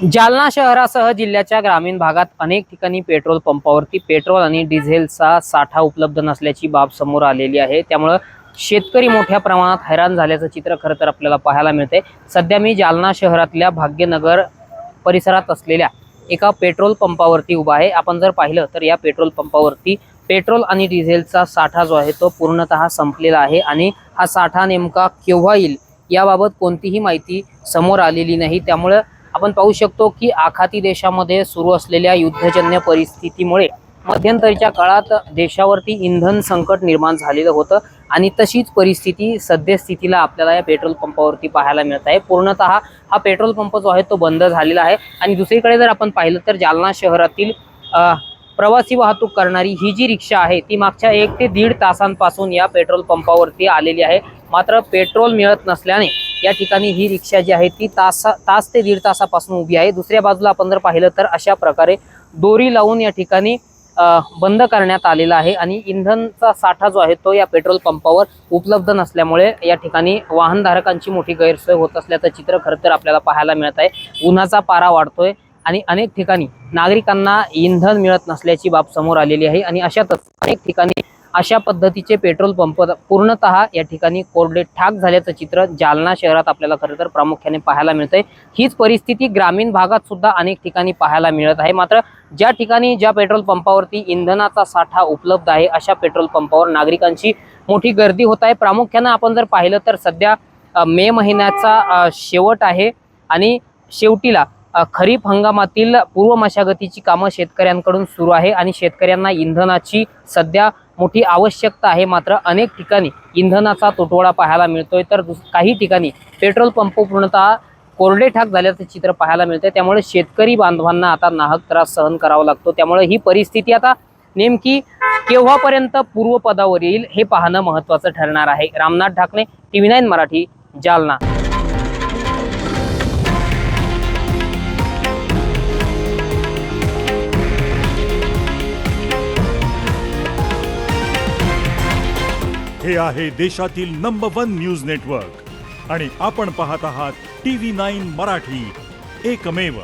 जालना शहरासह जिल्ह्याच्या ग्रामीण भागात अनेक ठिकाणी पेट्रोल पंपावरती पेट्रोल आणि डिझेलचा साठा उपलब्ध नसल्याची बाब समोर आलेली आहे। त्यामुळे शेतकरी मोठ्या प्रमाणात हैराण झाल्याचं चित्र खरं तर आपल्याला पाहायला मिळते। सध्या मी जालना शहरातल्या भाग्यनगर परिसरात असलेल्या एका पेट्रोल पंपावरती उभा आहे। आपण जर पाहिलं तर या पेट्रोल पंपावरती पेट्रोल आणि डिझेलचा साठा जो आहे तो पूर्णतः संपलेला आहे आणि हा साठा नेमका केव्हा येईल याबाबत कोणतीही माहिती समोर आलेली नाही। त्यामुळे आपण पाहू शकतो की आखाती देशामध्ये सुरू असलेल्या युद्धजन्य परिस्थितीमुळे मध्यंतरीच्या काळात देशावरती इंधन संकट निर्माण झालेलं होतं आणि तशीच परिस्थिती सद्यस्थितीला आपल्याला या पेट्रोल पंपावरती पाहायला मिळत आहे। पूर्णतः हा पेट्रोल पंप जो आहे तो बंद झालेला आहे आणि दुसरीकडे जर आपण पाहिलं तर जालना शहरातील प्रवासी वाहतूक करणारी ही जी रिक्षा आहे ती मागच्या 1 ते 1.5 तासांपासून या पेट्रोल पंपावरती आलेली आहे। मात्र पेट्रोल मिळत नसल्याने या ठिकाणी ही रिक्षा जी आहे ती तास ते 1.5 तासापासून उभी आहे। दुसऱ्या बाजूला आपण जर पाहिलं तर अशा प्रकारे दोरी लावून या ठिकाणी बंद करण्यात आलेला आहे आणि इंधनचा साठा जो आहे तो या पेट्रोल पंपावर उपलब्ध नसल्यामुळे या ठिकाणी वाहनधारकांची मोठी गैरसोय होत असल्याचं चित्र खरं तर आपल्याला पाहायला मिळत आहे। उन्हाचा पारा वाढतोय आणि अनेक ठिकाणी नागरिकांना इंधन मिळत नसल्याची बाब समोर आलेली आहे आणि अशातच अनेक ठिकाणी अशा पद्धतीचे पेट्रोल पंप पूर्णतः या ठिकाणी कोरडे ठाक झाल्याचं चित्र जालना शहरात आपल्याला खरं तर प्रामुख्याने पाहायला मिळतंय। हीच परिस्थिती ग्रामीण भागात सुद्धा अनेक ठिकाणी पाहायला मिळत आहे। मात्र ज्या ठिकाणी ज्या पेट्रोल पंपावरती इंधनाचा साठा उपलब्ध आहे अशा पेट्रोल पंपावर नागरिकांची मोठी गर्दी होत आहे। प्रामुख्याने आपण जर पाहिलं तर सध्या मे महिन्याचा शेवट आहे आणि शेवटीला खरीप हंगामातील पूर्व मशागतीची कामं शेतकऱ्यांकडून सुरू आहे आणि शेतकऱ्यांना इंधनाची सध्या मोठी आवश्यकता आहे। मात्र अनेक ठिकाणी इंधनाचा तुटवडा पाहायला मिळतोय तर काही ठिकाणी पेट्रोल पंप पूर्णतः कोरडे ठाक झाल्याचं चित्र पाहायला मिळतंय। त्यामुळे शेतकरी बांधवांना आता नाहक त्रास सहन करावा लागतो। त्यामुळे ही परिस्थिती आता नेमकी केव्हापर्यंत पूर्वपदावर येईल हे पाहणं महत्त्वाचं ठरणार आहे। रामनाथ ढाकणे, TV9 मराठी, जालना। हे आहे देशातील नंबर 1 न्यूज नेटवर्क आणि आपण पाहत आहात TV9 मराठी, एकमेव।